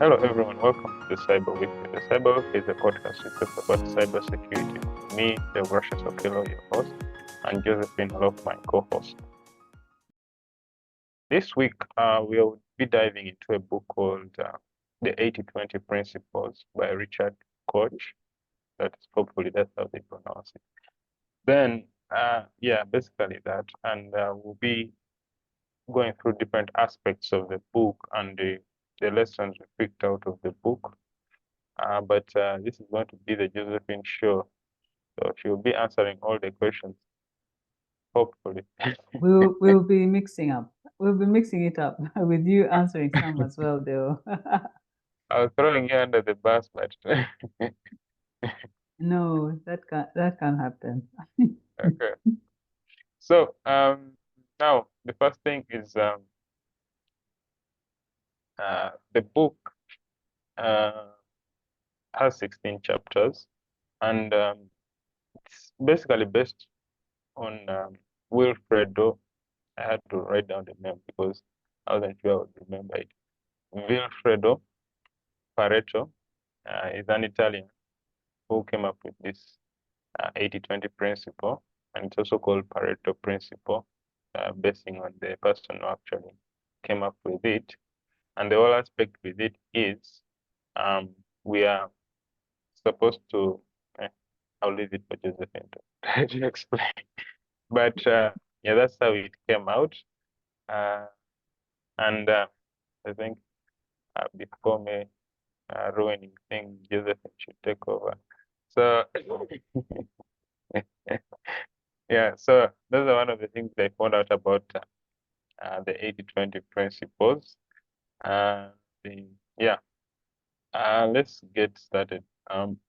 Hello, everyone. Welcome to the Cyber Weekly. The Cyber Weekly is a podcast we talk about cybersecurity. Me, Deogratius Okello, your host, and Josephine, Olok, my co-host. This week, we will be diving into a book called The 80-20 Principles by Richard Koch. Hopefully that's how they pronounce it. Then, basically that, and we'll be going through different aspects of the book and the lessons we picked out of the book. But this is going to be the Josephine show. So she'll be answering all the questions, hopefully. We'll be mixing up. We'll be mixing it up with you answering some as well, though. I was throwing you under the bus, but No, that can't happen. okay. So now the first thing is the book uh, has 16 chapters, and it's basically based on Wilfredo. I had to write down the name because I wasn't sure I would remember it. Wilfredo Pareto is an Italian who came up with this 80-20 principle, and it's also called Pareto principle, basing on the person who actually came up with it. And the whole aspect with it is we are supposed to, I'll leave it for Josephine to try to explain. But yeah, that's how it came out. Uh, and I think before me ruining things, Josephine should take over. So yeah, so those are one of the things I found out about the 80-20 principles. Uh, the, yeah, let's get started.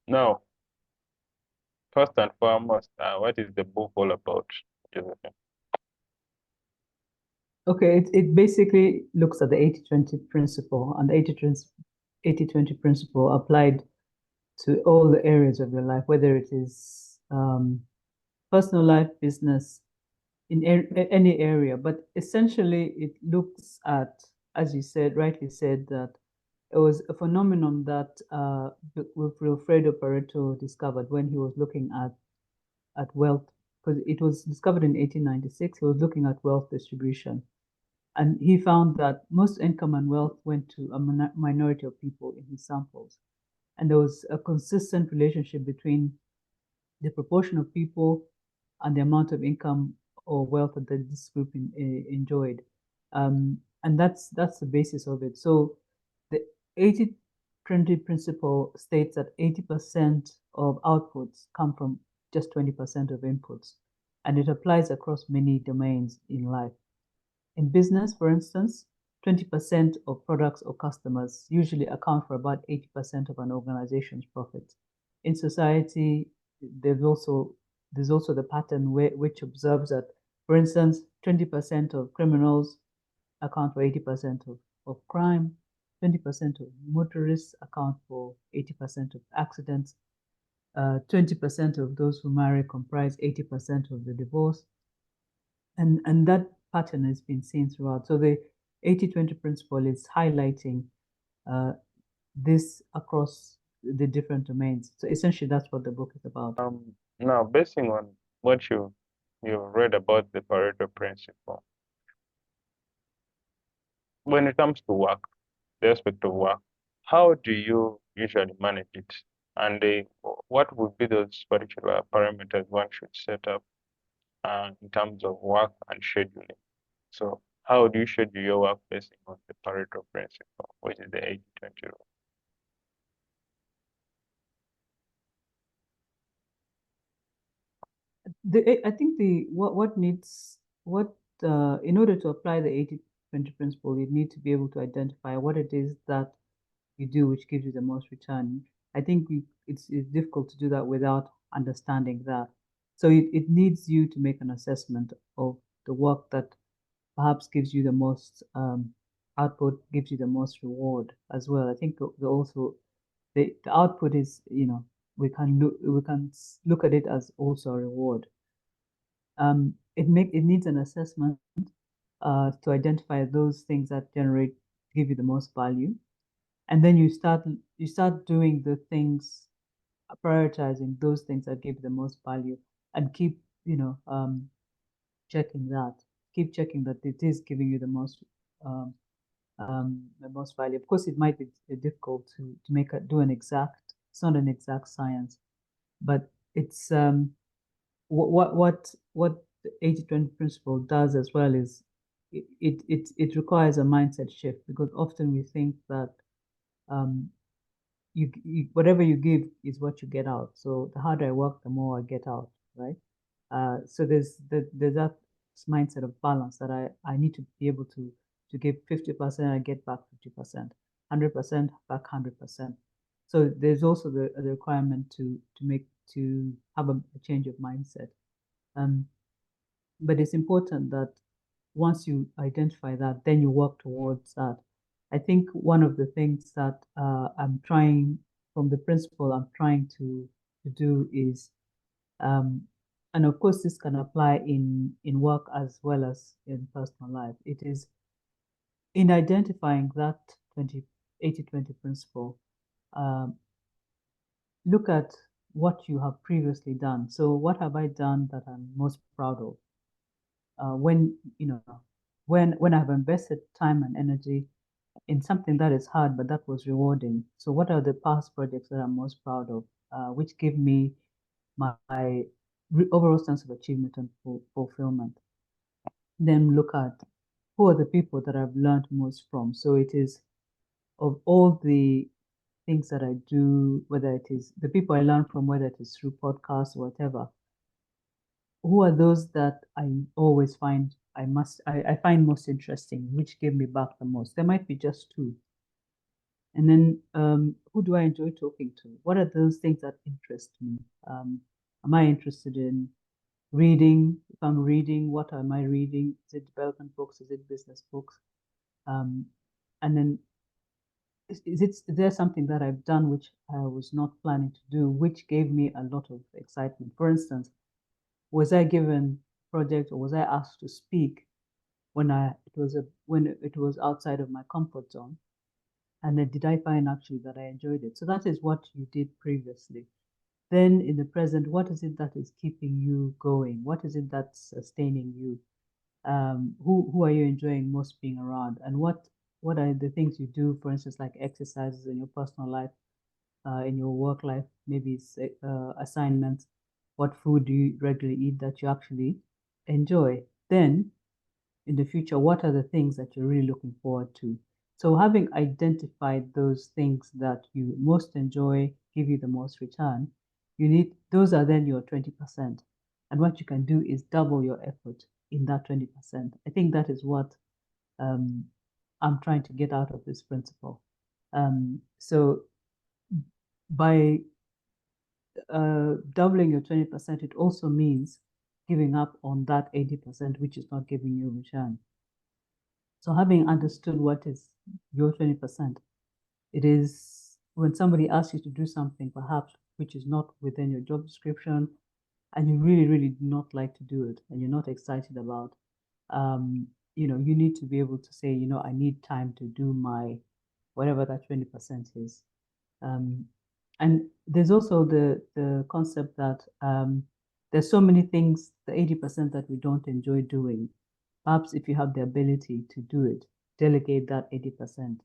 Now, first and foremost, what is the book all about, Josephine? Okay, it basically looks at the 80-20 principle, and the 80-20 principle applied to all the areas of your life, whether it is personal life, business, in any area. But essentially, it looks at, as you said, rightly said, that it was a phenomenon that Wilfredo Pareto discovered when he was looking at wealth, because it was discovered in 1896. He was looking at wealth distribution, and he found that most income and wealth went to a minority of people in his samples, and there was a consistent relationship between the proportion of people and the amount of income or wealth that this group enjoyed. And that's the basis of it. So the 80-20 principle states that 80% of outputs come from just 20% of inputs. And it applies across many domains in life. In business, for instance, 20% of products or customers usually account for about 80% of an organization's profit. In society, there's also the pattern which observes that, for instance, 20% of criminals account for 80% of crime, 20% of motorists account for 80% of accidents, 20% of those who marry comprise 80% of the divorce, and that pattern has been seen throughout. So the 80-20 principle is highlighting uh, this across the different domains. So essentially, that's what the book is about. Now, basing on what you read about the Pareto principle, when it comes to work, the aspect of work, how do you usually manage it? And what would be those particular parameters one should set up in terms of work and scheduling? So how do you schedule your work based on the Pareto principle, which is the 80-20 rule? I think the what needs what in order to apply the 80-20 principle, you need to be able to identify what it is that you do which gives you the most return. I think it's difficult to do that without understanding that. So it needs you to make an assessment of the work that perhaps gives you the most output, gives you the most reward as well. I think also the output is, we can look at it as also a reward. It needs an assessment to identify those things that give you the most value, and then you start doing the things, prioritizing those things that give the most value, and keep checking that, it is giving you um, the most value. Of course, it might be difficult to do an exact. It's not an exact science, but it's what the 80-20 principle does as well is it requires a mindset shift, because often we think that um, whatever you give is what you get out. So the harder I work, the more I get out, right? So there's that mindset of balance that I need to be able to give 50%, I get back 50%, 100% back 100%. So there's also the requirement to have a change of mindset. Um, but it's important that once you identify that, then you work towards that. I think one of the things that I'm trying, from the principle I'm trying to do is, and of course this can apply in work as well as in personal life. It is in identifying that 80-20 principle. Um, Look at what you have previously done. So what have I done that I'm most proud of? When when I've invested time and energy in something that is hard but that was rewarding. So what are the past projects that I'm most proud of, which give me my overall sense of achievement and fulfillment? Then look at who are the people that I've learned most from. So it is, of all the things that I do, whether it is the people I learn from, whether it is through podcasts or whatever, who are those that I always find I find most interesting, which give me back the most. There might be just two. And then who do I enjoy talking to? What are those things that interest me? Am I interested in reading? If I'm reading, what am I reading? Is it development books? Is it business books? Um, and then is there something that I've done which I was not planning to do, which gave me a lot of excitement? For instance, was I given a project, or was I asked to speak when it was outside of my comfort zone? And then did I find actually that I enjoyed it? So that is what you did previously. Then in the present, what is it that is keeping you going? What is it that's sustaining you? Who are you enjoying most being around? And what are the things you do, for instance, like exercises in your personal life, in your work life, maybe it's assignments. What food do you regularly eat that you actually enjoy? Then in the future, what are the things that you're really looking forward to? So having identified those things that you most enjoy, give you the most return, those are then your 20%. And what you can do is double your effort in that 20%. I think that is what um, I'm trying to get out of this principle. So by doubling your 20%, it also means giving up on that 80%, which is not giving you return. So having understood what is your 20%, it is when somebody asks you to do something, perhaps which is not within your job description, and you really, really do not like to do it, and you're not excited about, you need to be able to say, I need time to do my whatever that 20% is. And there's also the concept that there's so many things, the 80% that we don't enjoy doing. Perhaps if you have the ability to do it, delegate that 80%.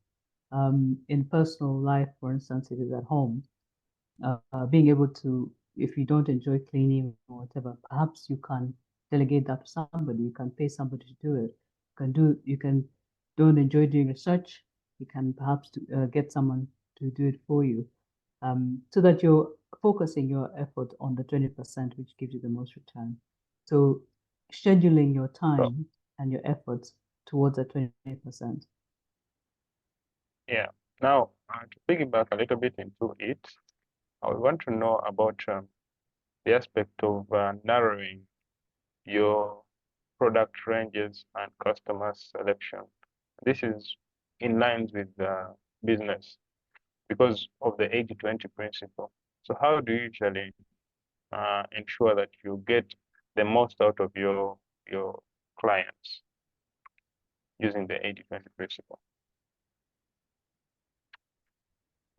In personal life, for instance, if it's at home, being able to, if you don't enjoy cleaning or whatever, perhaps you can delegate that to somebody. You can pay somebody to do it. You can don't enjoy doing research. You can perhaps get someone to do it for you, so that you're focusing your effort on the 20%, which gives you the most return. So scheduling your So, time and your efforts towards that 20%. yeah. Now, to piggyback a little bit into it, I want to know about the aspect of narrowing your product ranges and customer selection. This is in line with business because of the 80-20 principle. So how do you usually ensure that you get the most out of your clients using the 80-20 principle?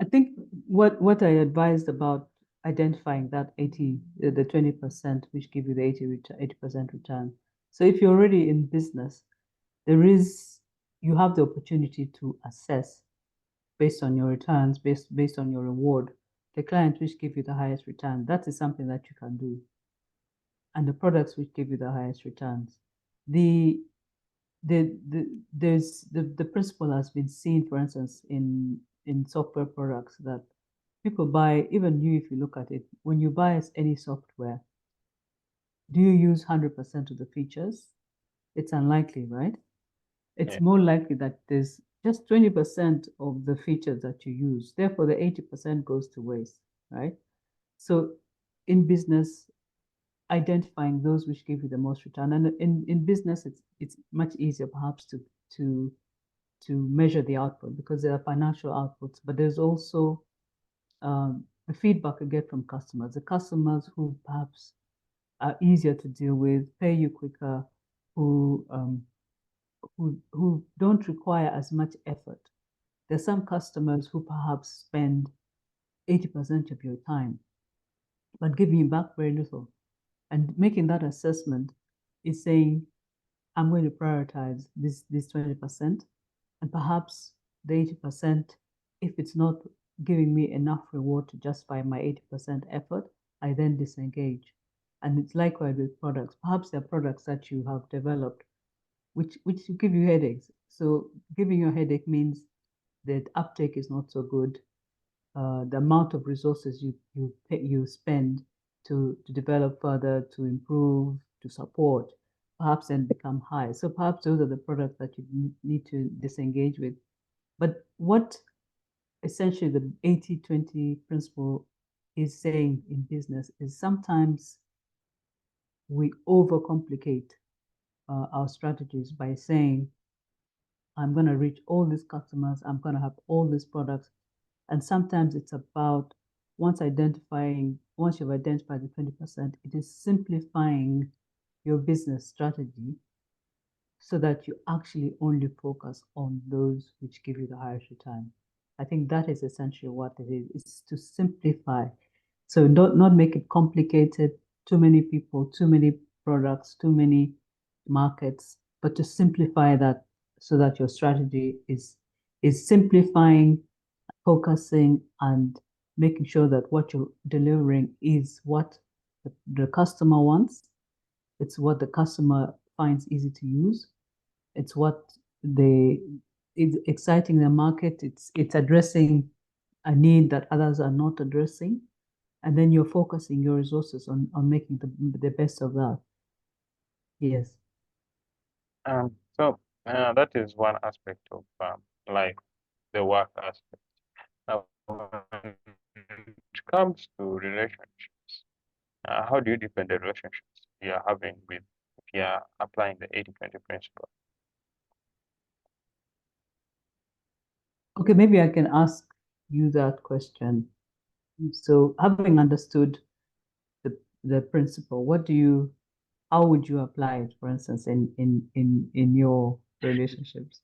I think what I advised about identifying that 80, the 20%, which give you the 80% return. So if you're already in business, you have the opportunity to assess based on your returns, based on your reward, the clients which give you the highest return. That is something that you can do. And the products which give you the highest returns. The the principle has been seen, for instance, in software products that people buy, even you, if you look at it, when you buy any software, do you use 100% of the features? It's unlikely, right? It's Yeah. more likely that there's just 20% of the features that you use. Therefore, the 80% goes to waste, right? So in business, identifying those which give you the most return. And in business, it's much easier perhaps to to measure the output because there are financial outputs, but there's also the feedback you get from customers. The customers who perhaps are easier to deal with, pay you quicker, who who don't require as much effort. There's some customers who perhaps spend 80% of your time, but giving you back very little. And making that assessment is saying, I'm going to prioritize this 20%, and perhaps the 80%, if it's not giving me enough reward to justify my 80% effort, I then disengage. And it's likewise with products. Perhaps there are products that you have developed which give you headaches. So giving you a headache means that uptake is not so good. The amount of resources you spend to develop further, to improve, to support, perhaps then become high. So perhaps those are the products that you need to disengage with. But what essentially the 80-20 principle is saying in business is sometimes we overcomplicate our strategies by saying, I'm going to reach all these customers, I'm going to have all these products. And sometimes it's about once you've identified the 20%, it is simplifying your business strategy so that you actually only focus on those which give you the highest return. I think that is essentially what it is. It's to simplify. So not make it complicated, too many people, too many products, too many markets, but to simplify that so that your strategy is simplifying, focusing, and making sure that what you're delivering is what the customer wants. It's what the customer finds easy to use. It's what they it's exciting the market. It's addressing a need that others are not addressing, and then you're focusing your resources on making the best of that. Yes. So that is one aspect of like the work aspect. Now, when it comes to relationships, how do you defend the relationships you're having with if you're applying the 80-20 principle? Okay, maybe I can ask you that question. So, having understood the principle, how would you apply it, for instance, in your relationships?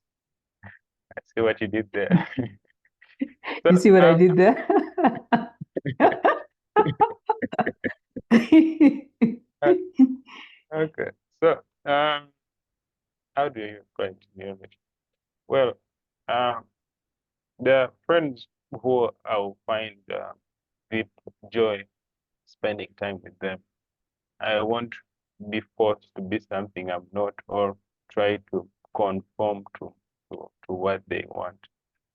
I see what you did there. You So, see what I did there? uh, okay. So, how do you going to deal with it? Well, um, there are friends who I'll find deep joy spending time with them. I won't be forced to be something I'm not or try to conform to what they want.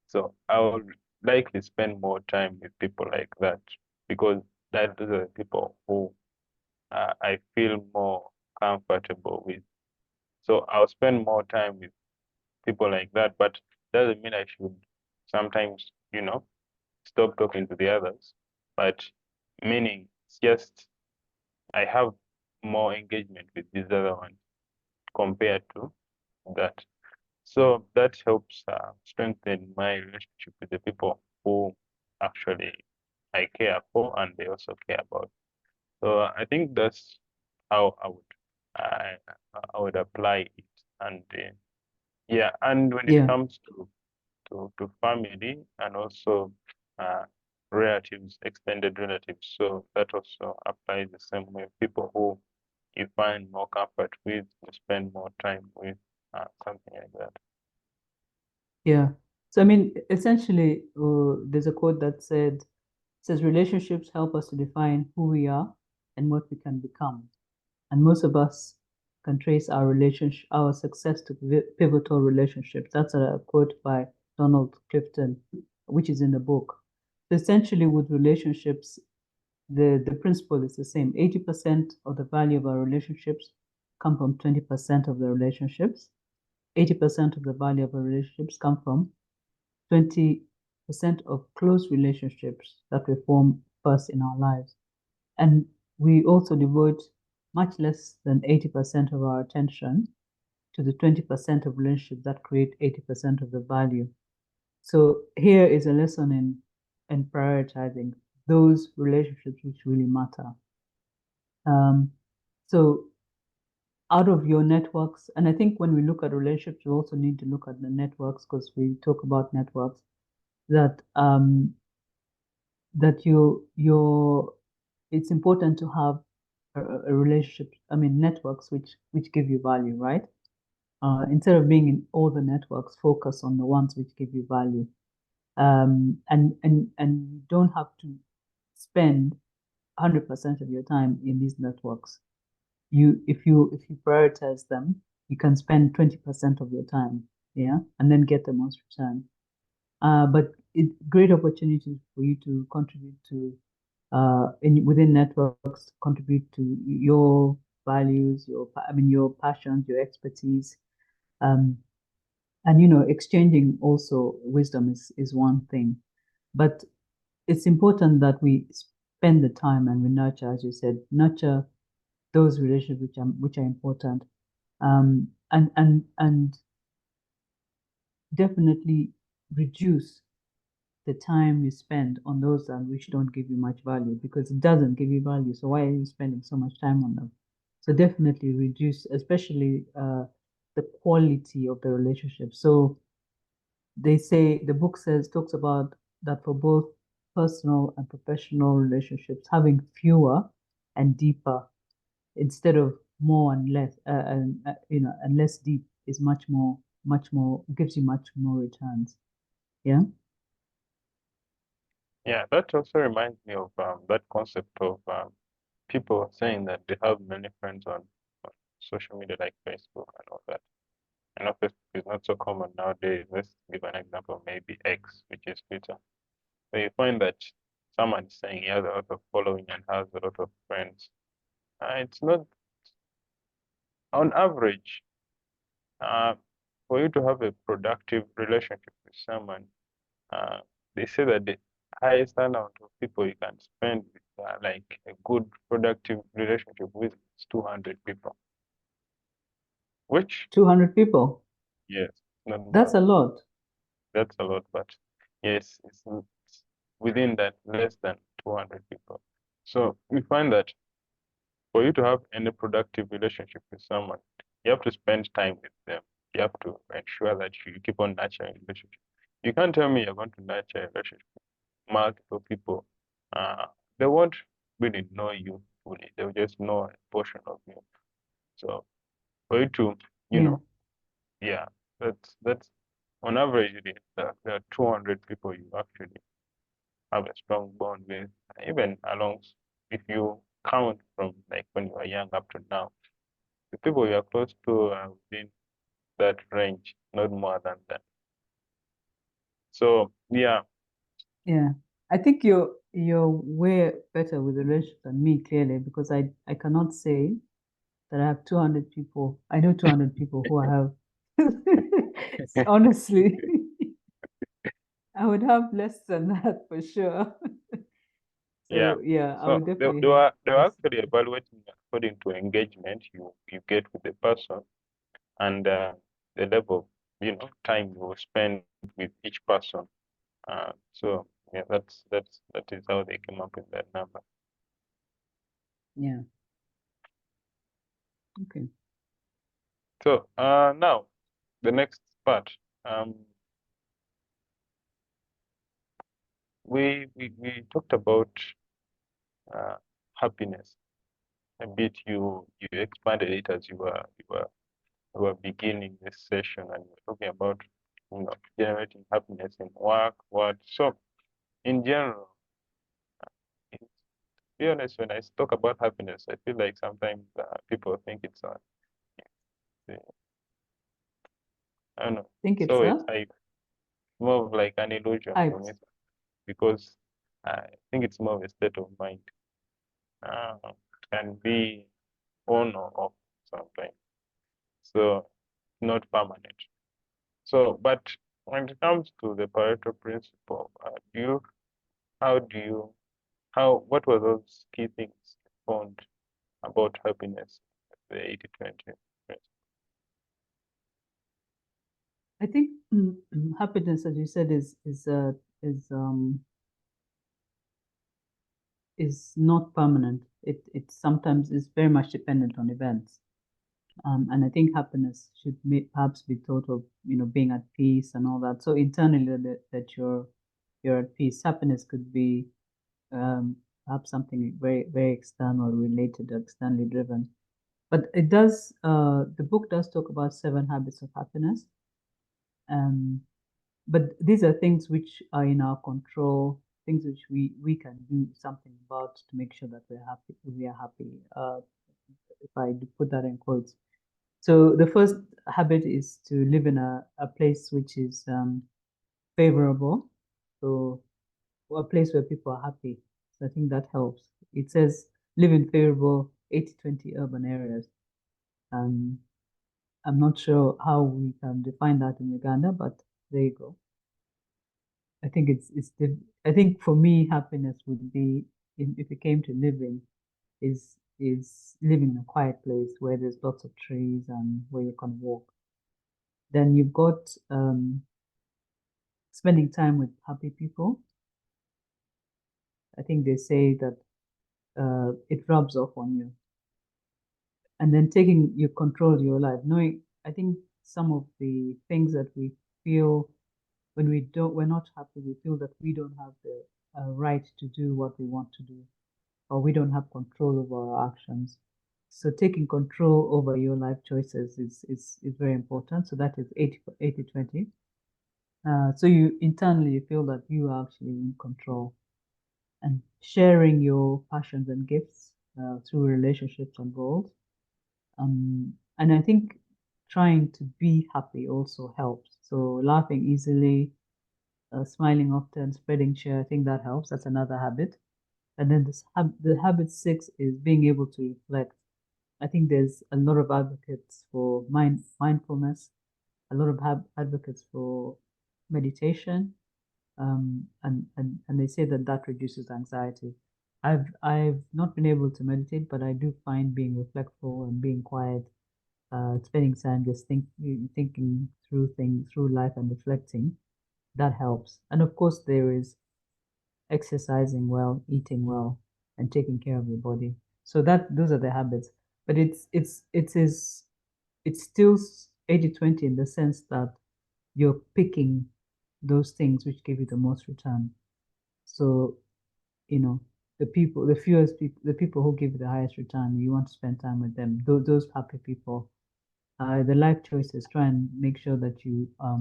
So I would likely spend more time with people like that because that are the people who I feel more comfortable with. So I'll spend more time with people like that, but doesn't mean I should sometimes, stop talking to the others. But meaning it's just I have more engagement with these other ones compared to that. So that helps strengthen my relationship with the people who actually I care for and they also care about. So I think that's how I, I would apply it. And yeah, and when it Yeah. comes to family and also relatives, extended relatives. So that also applies the same way. People who you find more comfort with, you spend more time with, something like that. Yeah. So I mean, essentially, there's a quote that says relationships help us to define who we are and what we can become. And most of us can trace our success to pivotal relationships. That's a quote by Donald Clifton, which is in the book. So essentially, with relationships, the principle is the same. 80% of the value of our relationships come from 20% of the relationships. 80% of the value of our relationships come from 20% of close relationships that we form first in our lives. And we also devote much less than 80% of our attention to the 20% of relationships that create 80% of the value. So here is a lesson in prioritizing those relationships which really matter. So out of your networks, and I think when we look at relationships, we also need to look at the networks because we talk about networks that that your it's important to have a relationship, I mean networks which give you value, right? Instead of being in all the networks, focus on the ones which give you value. And you don't have to spend 100% of your time in these networks. If you prioritize them, you can spend 20% of your time, yeah, and then get the most return. But great opportunities for you to contribute to within networks, contribute to your values, your passions, your expertise, um, and exchanging also wisdom is one thing. But it's important that we spend the time and we nurture, as you said, nurture those relationships which are important, and definitely reduce the time you spend on those that which don't give you much value, because it doesn't give you value. So why are you spending so much time on them? So definitely reduce, especially the quality of the relationship. So the book talks about that for both personal and professional relationships, having fewer and deeper instead of more and less, and less deep is much more, gives you much more returns. Yeah. Yeah, that also reminds me of that concept of people saying that they have many friends on social media like Facebook and all that. I know Facebook is not so common nowadays. Let's give an example, maybe X, which is Twitter. So you find that someone is saying he has a lot of following and has a lot of friends. It's not, on average, uh, for you to have a productive relationship with someone, uh, they say that the highest amount of people you can spend with, like a good productive relationship with is 200 people, which, 200 people. yes, not That's more. a lot. That's a lot, but yes, it's within that less than 200 people. So we find that for you to have any productive relationship with someone, you have to spend time with them. You have to ensure that you keep on nurturing relationship. You can't tell me you're going to nurture a relationship with multiple people. Uh, they won't really know you fully. They'll just know a portion of you. So for you to, you Yeah. know, yeah, that's on average, there are 200 people you actually have a strong bond with, even along, if you count from like when you were young up to now, the people you are close to are within that range, not more than that. So yeah, Yeah. I think you're way better with the relationship than me, clearly, because I cannot say that I have 200 people. I know 200 people who I have. Honestly, I would have less than that for sure. yeah. So yeah, I So would they, definitely they have were they were less. actually evaluating according to engagement you get with the person, and the level, time you will spend with each person. So yeah, that is how they came up with that number. Yeah. Okay. So now the next part. Um, we talked about happiness a bit. You expanded it as you were beginning this session, and you were talking about generating happiness in work, what. So in general, to be honest, when I talk about happiness, I feel like sometimes people think it's I don't know. Think it's So a it's like more of like an illusion for me hyped. because I think it's more of a state of mind. It can be on or off sometimes. So not permanent. So, but when it comes to the Pareto principle, how do you, what were those key things you found about happiness, the 80-20 principle? I think happiness, as you said, is not permanent. It sometimes is very much dependent on events. And I think happiness should perhaps be thought of, being at peace and all that. So internally that you're at peace. Happiness could be perhaps something very, very external related, externally driven. But the book does talk about 7 habits of happiness. But these are things which are in our control, things which we can do something about to make sure that we are happy. If I put that in quotes. So the first habit is to live in a place which is favorable. So a place where people are happy. So I think that helps. It says live in favorable 80-20 urban areas. Um, I'm not sure how we can define that in Uganda, but there you go. I think I think for me happiness would be if it came to living is living in a quiet place where there's lots of trees and where you can walk. Then you've got spending time with happy people. I think they say that it rubs off on you. And then taking you control your life, knowing I think some of the things that we feel when we're not happy, we feel that we don't have the right to do what we want to do, or we don't have control over our actions. So taking control over your life choices is very important. So that is 80-20. So you internally feel that you are actually in control, and sharing your passions and gifts through relationships and goals. And I think trying to be happy also helps. So laughing easily, smiling often, spreading cheer, I think that helps. That's another habit. And then the habit 6 is being able to reflect. I think there's a lot of advocates for mindfulness, a lot of advocates for meditation, and they say that that reduces anxiety. I've not been able to meditate, but I do find being reflectful and being quiet, spending time just thinking through things, through life, and reflecting, that helps. And of course, there is exercising well, eating well, and taking care of your body. So those are the habits. But it's still 80-20 in the sense that you're picking those things which give you the most return. So, you know, the people who give you the highest return, you want to spend time with them. Those happy people. The life choices, try and make sure that you are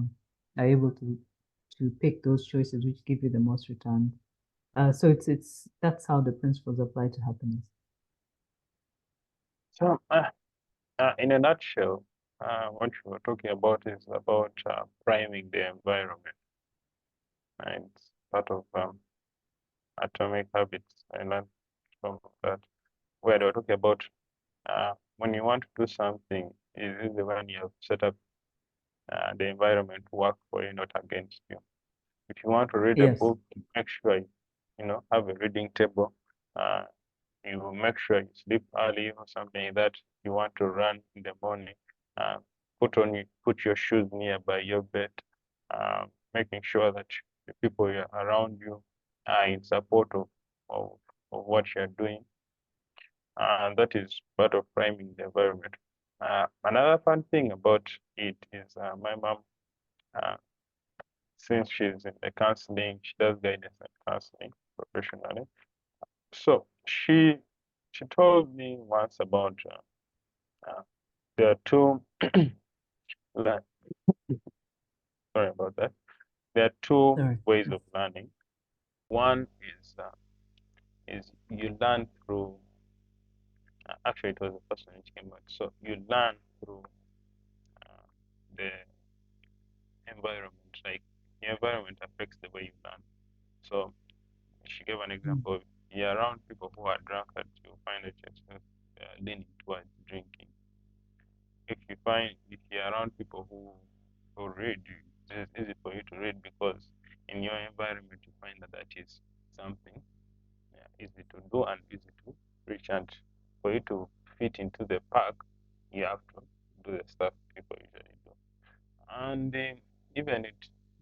able to pick those choices which give you the most return. So it's that's how the principles apply to happiness. So, in a nutshell, what you were talking about is about priming the environment, and it's part of atomic habits. I learned from that, where they were talking about when you want to do something, is the one you have set up the environment to work for you, not against you. If you want to read a Yes. book, make sure you have a reading table. Uh, you make sure you sleep early or something like that. You want to run in the morning, uh, put your shoes nearby your bed, making sure that the people around you are in support of, of what you're doing. That is part of priming the environment. Another fun thing about it is my mom, uh, since she's in the counseling, she does guidance and counseling professionally. So she told me once about there are two like sorry about that. There are two Sorry. ways of learning. One is you learn through actually it was the first one which came out. So you learn through the environment, like the environment affects the way you learn. So she gave an example of you're around people who are drunkards, you'll find that you're leaning towards drinking. If you're around people who read, it's easy for you to read because in your environment you find that that is something easy to do and easy to reach. And for you to fit into the pack, you have to do the stuff people usually do. And even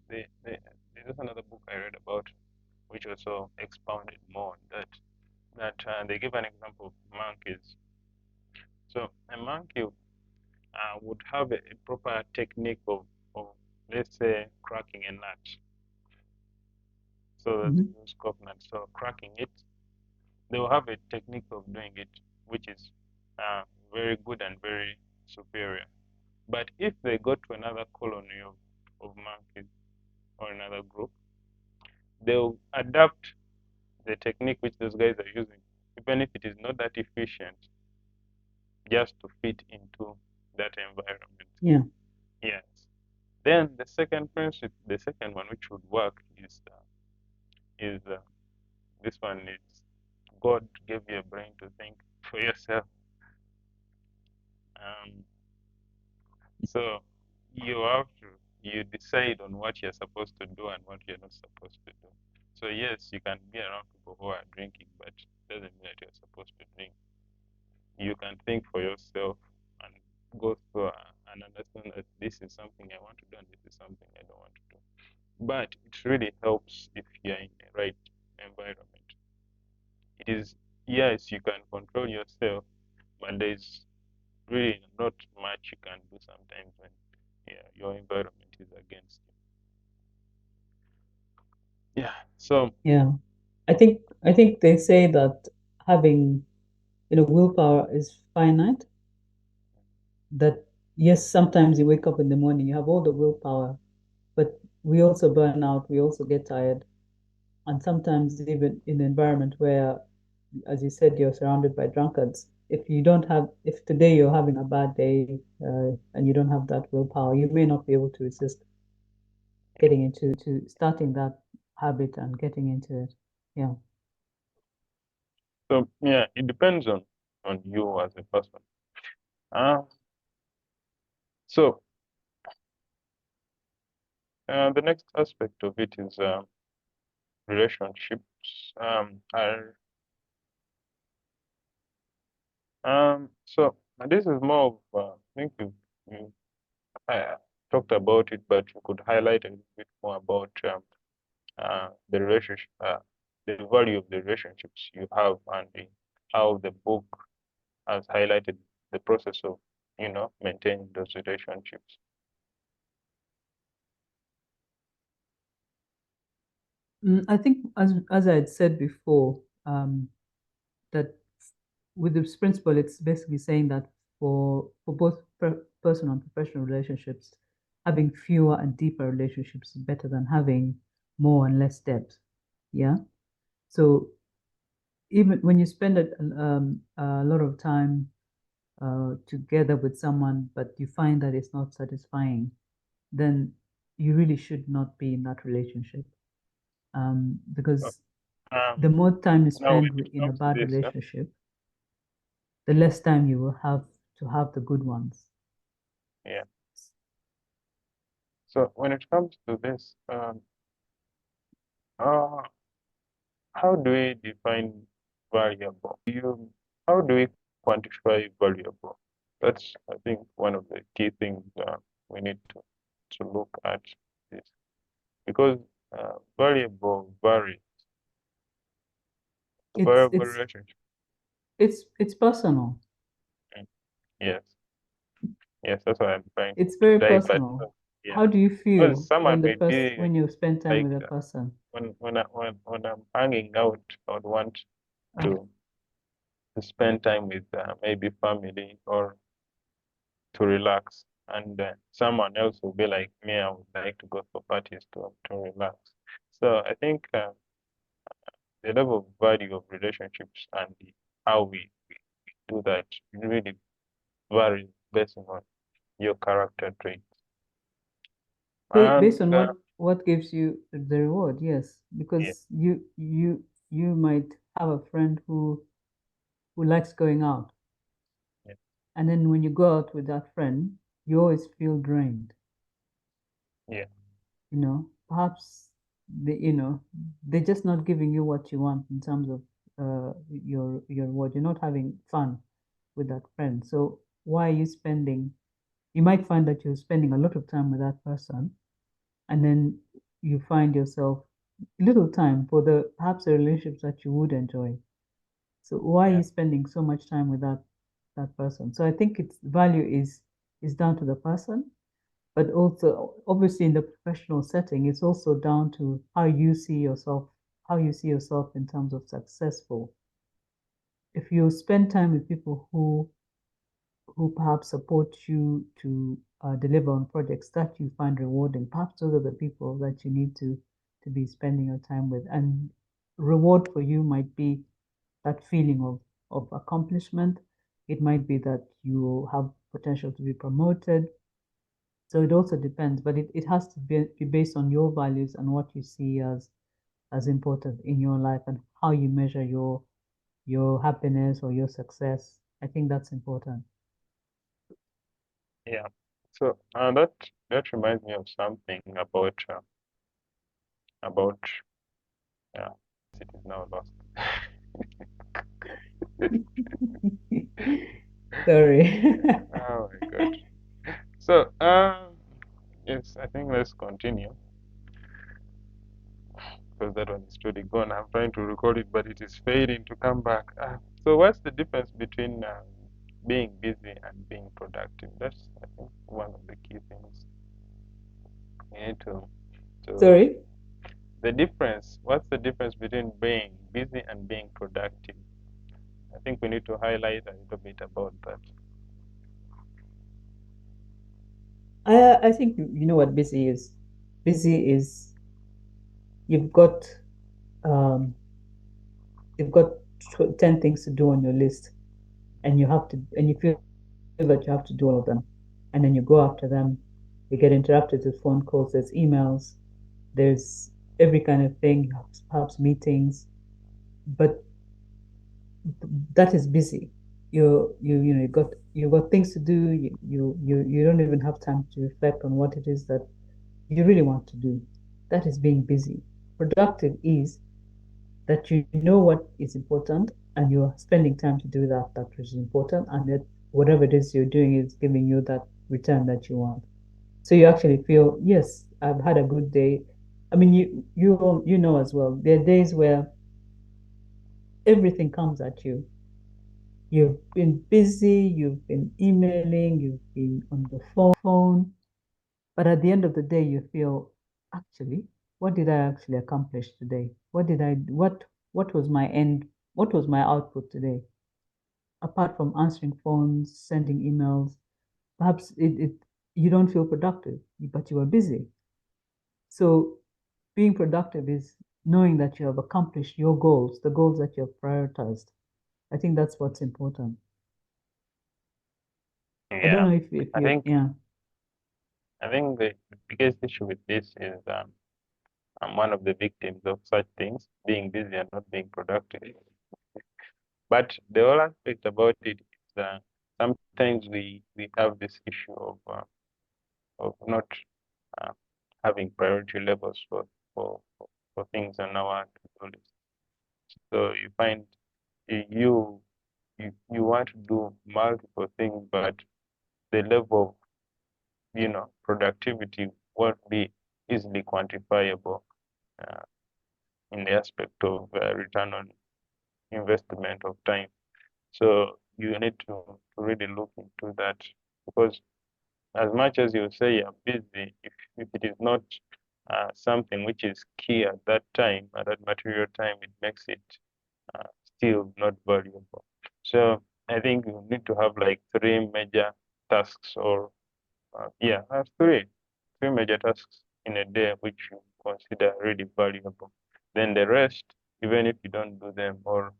there's another book I read about which also expounded more on that. They give an example of monkeys. So a monkey would have a proper technique of, let's say, cracking a nut. So that's Mhm. coconut. So cracking it, they will have a technique of doing it, which is very good and very superior. But if they go to another colony of monkeys or another group, they'll adapt the technique which those guys are using, even if it is not that efficient, just to fit into that environment. Yeah. Yes. Then the second principle, the second one which would work is this one is God gave you a brain to think for yourself. Um, so you decide on what you're supposed to do and what you're not supposed to do. So yes, you can be around people who are drinking, but it doesn't mean that you're supposed to drink. You can think for yourself and go through and understand that this is something I want to do and this is something I don't want to do. But it really helps if you're in the right environment. It is, yes, you can control yourself, but there's really not much you can do sometimes when your environment is against you. Yeah. So Yeah. I think they say that having, willpower is finite. That yes, sometimes you wake up in the morning, you have all the willpower, but we also burn out, we also get tired. And sometimes even in an environment where, as you said, you're surrounded by drunkards, if today you're having a bad day and you don't have that willpower, you may not be able to resist getting into to starting that habit and getting into it. Yeah. yeah, it depends on you as a person. Uh, so the next aspect of it is relationships. Are so this is more of I think you talked about it, but you could highlight a little bit more about the relationship, the value of the relationships you have, and how the book has highlighted the process of maintaining those relationships. I think as I had said before, that with this principle, it's basically saying that for both personal and professional relationships, having fewer and deeper relationships is better than having more and less depth. Yeah. So even when you spend a lot of time together with someone, but you find that it's not satisfying, then you really should not be in that relationship. So, Because um, the more time you now, when spend it in a comes to bad this, relationship, the less time you will have to have the good ones. yeah. So when it comes to this, uh, how do we define valuable? How do we quantify valuable? That's, I think, one of the key things we need to look at this because valuable varies. It's Variable it's relationship. it's personal. Mm, yes, yes, that's what I'm trying It's to very dive at. personal. Yeah. how do you Well, feel someone may be when you spend time like with a person? when I'm hanging out, I would want Uh, to spend time with maybe family or to relax. And someone else will be like me, I would like to go for parties to relax. So I think the level of value of relationships and how we do that really varies based on your character traits. Based And on what gives you the reward, yes, yeah, because you might have a friend who likes going out, yeah, and then when you go out with that friend, you always feel drained. yeah, Perhaps they're just not giving you what you want in terms of your reward. You're not having fun with that friend. So why are you spending? You might find that you're spending a lot of time with that person, and then you find yourself little time for the perhaps the relationships that you would enjoy. So why are yeah, you spending so much time with that person? So I think its value is down to the person, but also obviously in the professional setting, it's also down to how you see yourself in terms of successful. If you spend time with people who perhaps support you to deliver on projects that you find rewarding. Perhaps those are the people that you need to be spending your time with. And reward for you might be that feeling of accomplishment. It might be that you have potential to be promoted. So it also depends, but it has to be based on your values and what you see as important in your life and how you measure your happiness or your success. I think that's important. yeah. So that reminds me of something about yeah, it is now lost. Sorry. Oh my God. So yes, I think let's continue because that one is truly gone. I'm trying to record it, but it is failing to come back. So what's the difference between being busy and being productive? That's, I think, one of the key things we need to Sorry. the difference. What's the difference between being busy and being productive? I think we need to highlight a little bit about that. I think you know what busy is. Busy is you've got um you've got 10 things to do on your list, and you feel that you have to do all of them, and then you go after them. You get interrupted with phone calls, there's emails, there's every kind of thing, perhaps meetings, but that is busy. You've got things to do. You don't even have time to reflect on what it is that you really want to do. That is being busy. Productive is that you know what is important and you're spending time to do that which is important, and that whatever it is you're doing is giving you that return that you want. So you actually feel, yes, I've had a good day. I mean, you know as well. There are days where everything comes at you. You've been busy, you've been emailing, you've been on the phone, but at the end of the day, you feel, actually, what did I actually accomplish today? What was my end? What was my output today? Apart from answering phones, sending emails, perhaps you don't feel productive, but you are busy. So being productive is knowing that you have accomplished your goals, the goals that you have prioritized. I think that's what's important. I don't Yeah, know if I you, think yeah. I think the biggest issue with this is I'm one of the victims of such things, being busy and not being productive. But the whole aspect about it is sometimes we have this issue of not uh, having priority levels for things on our to-do list. So you find you you want to do multiple things, but the level of productivity won't be easily quantifiable uh, in the aspect of return on investment of time. So you need to really look into that because as much as you say you're busy, if it is not something which is key at that time, at that material time, it makes it still not valuable. So I think you need to have like three major tasks, or yeah, three major tasks in a day which you consider really valuable. Then the rest, even if you don't do them, or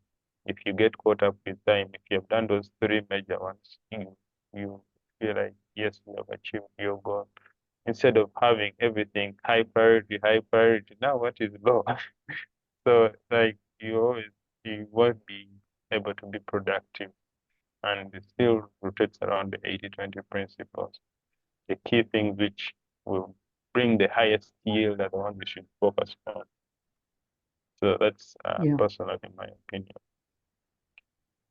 if you get caught up with time, if you have done those three major ones, you feel like yes, you have achieved your goal. Instead of having everything high priority. Now what is low? So like you won't be able to be productive, and it still rotates around the 80-20 principles. The key things which will bring the highest yield are the ones we should focus on. So that's Yeah, personally my opinion.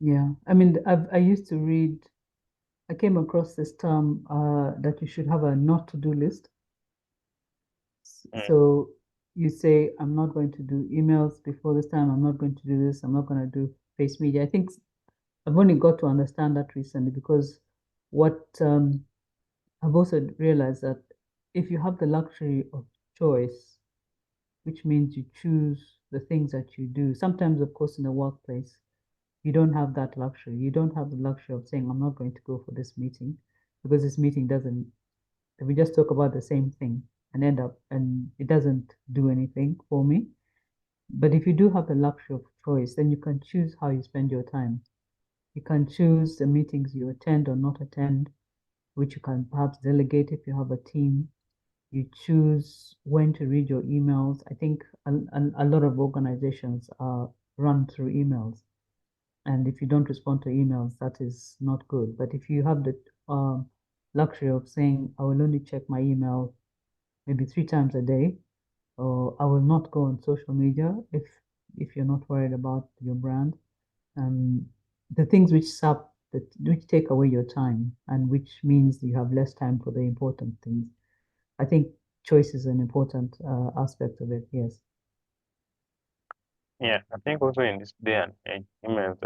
yeah. I mean, I used to read. I came across this term that you should have a not to do list. Mm, So you say, I'm not going to do emails before this time. I'm not going to do this. I'm not going to do face media. I think I've only got to understand that recently because what I've also realized that if you have the luxury of choice, which means you choose the things that you do, sometimes, of course, in the workplace, you don't have that luxury. You don't have the luxury of saying, I'm not going to go for this meeting because this meeting doesn't, we just talk about the same thing and end up, and it doesn't do anything for me. But if you do have the luxury of choice, then you can choose how you spend your time. You can choose the meetings you attend or not attend, which you can perhaps delegate if you have a team. You choose when to read your emails. I think a lot of organizations are run through emails. And if you don't respond to emails, that is not good. But if you have the luxury of saying, I will only check my email maybe 3 times a day, or I will not go on social media if you're not worried about your brand. Um, the things which which take away your time and which means you have less time for the important things. I think choice is an important aspect of it. Yes. yeah, I think also in this day and age, emails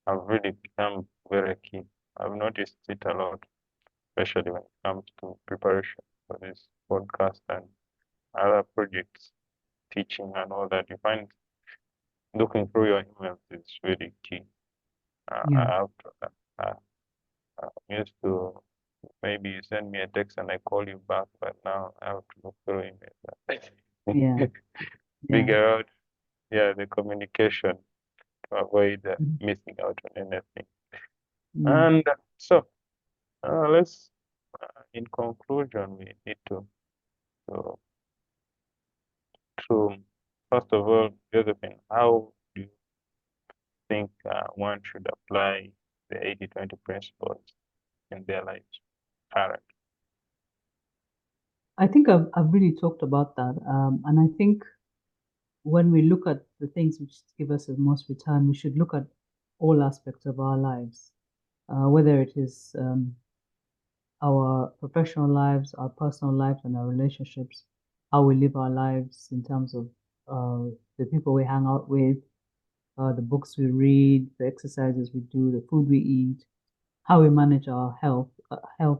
have really become very key. I've noticed it a lot, especially when it comes to preparation for this podcast and other projects, teaching and all that. You find looking through your emails is really key. I Yeah. have to, I'm used to maybe you send me a text and I call you back, but now I have to look through Yeah. emails. Yeah. Figure out, yeah, the communication to avoid Mhm. missing out on anything. Mm. And so let's, in conclusion, we need to, to first of all, Josephine, how do you think one should apply the 80-20 principles in their lives currently? I think I've really talked about that. And I think when we look at the things which give us the most return, we should look at all aspects of our lives, whether it is our professional lives, our personal lives, and our relationships, how we live our lives in terms of the people we hang out with, the books we read, the exercises we do, the food we eat, how we manage our health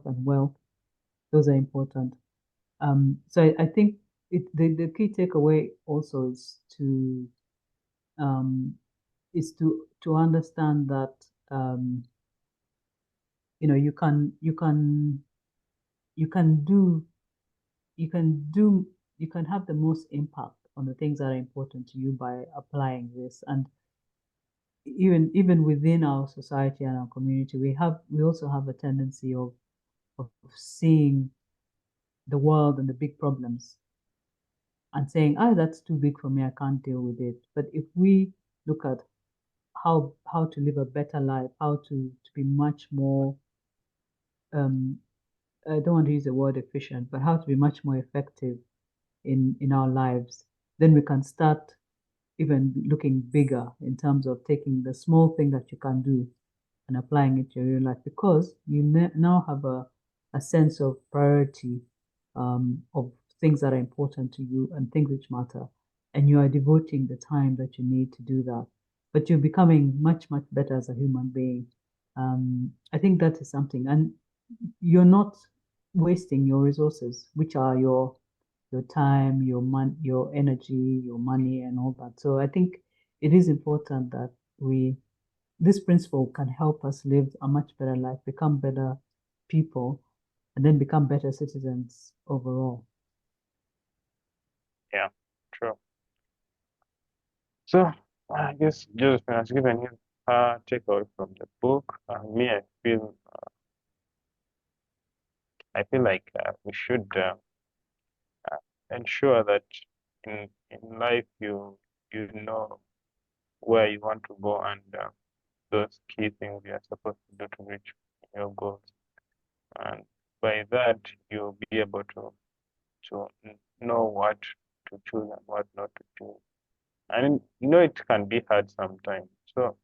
and wealth. Those are important. So I think the key takeaway also um, is to understand that um, you can do you can do you can have the most impact on the things that are important to you by applying this. And even within our society and our community, we also have a tendency of seeing the world and the big problems and saying, "Ah, that's too big for me. I can't deal with it." But if we look at how to live a better life, how to be much more um, I don't want to use the word efficient, but how to be much more effective in our lives, then we can start even looking bigger in terms of taking the small thing that you can do and applying it to your real life because you now have a sense of priority of things that are important to you and things which matter. And you are devoting the time that you need to do that. But you're becoming much, much better as a human being. I think that is something. And you're not wasting your resources, which are your time, your energy, your money, and all that. So I think it is important that this principle can help us live a much better life, become better people, and then become better citizens overall. Yeah, true. So I guess Josephine has given you her takeaway from the book. Me, I feel like we should ensure that in life you know where you want to go and those key things you are supposed to do to reach your goals. And by that, you'll be able to know what to choose and what not to choose. And you know it can be hard sometimes. So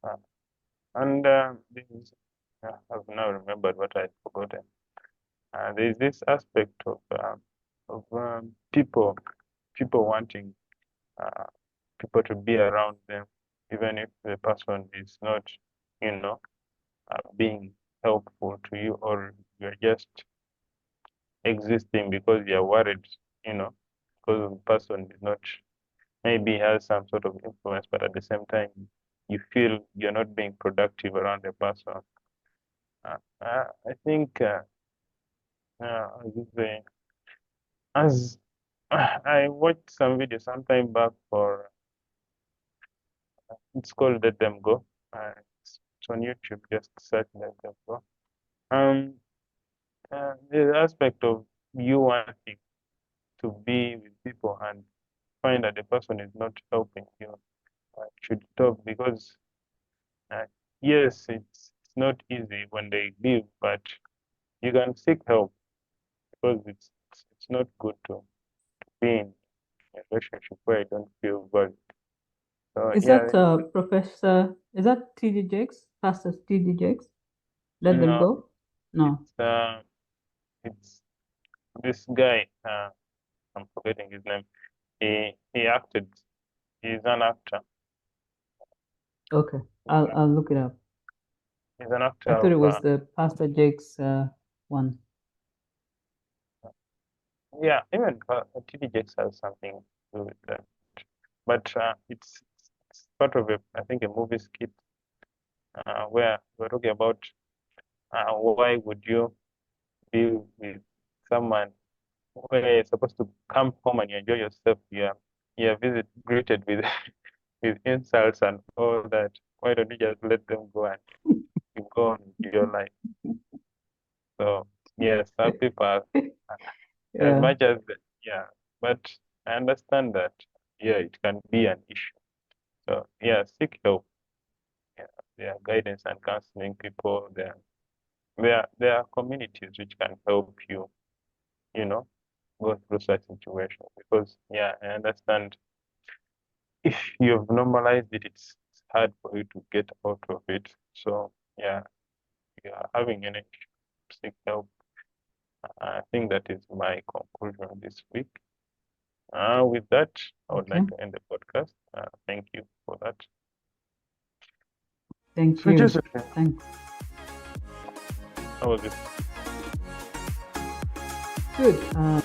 and this is, I've now remembered what I'd forgotten. There's this aspect of people wanting uh, people to be around them, even if the person is not, you know, being helpful to you, or you're just existing because you're worried, you know, because the person is not, maybe has some sort of influence, but at the same time, you feel you're not being productive around the person. I think as I watched some video sometime back for it's called Let Them Go. It's on YouTube. Just search Let Them Go. Um, the aspect of you wanting to be with people and find that the person is not helping you should stop, because uh, yes, it's not easy when they leave, but you can seek help, because it's not good to be in a relationship where you don't feel valued. So Is yeah, that is that TD Jakes, Pastor TD Jakes? Let them no, go? No. it's this guy. I'm forgetting his name. He acted. He's an actor. Okay. I'll look it up. He's an I actor thought it of was the Pastor Jakes one. yeah. Even TV Jakes has something to do with that, but it's part of I think a movie skit where we're talking about why would you be with someone where you're supposed to come home and you enjoy yourself. You're greeted with with insults and all that. Why don't you just let them go and you go on with your life? So yes, some people are, as Yeah. much as yeah, but I understand that yeah, it can be an issue. So yeah, seek help. Yeah, there are guidance and counseling people. There are communities which can help you, you know, go through such situations. Because yeah, I understand if you've normalized it, it's hard for you to get out of it. So yeah, you are having an issue, seek help. I think that is my conclusion this week. With that, I would Okay. like to end the podcast. Thank you for that. Thank So, you. Josephine, Thanks. how was it? Good.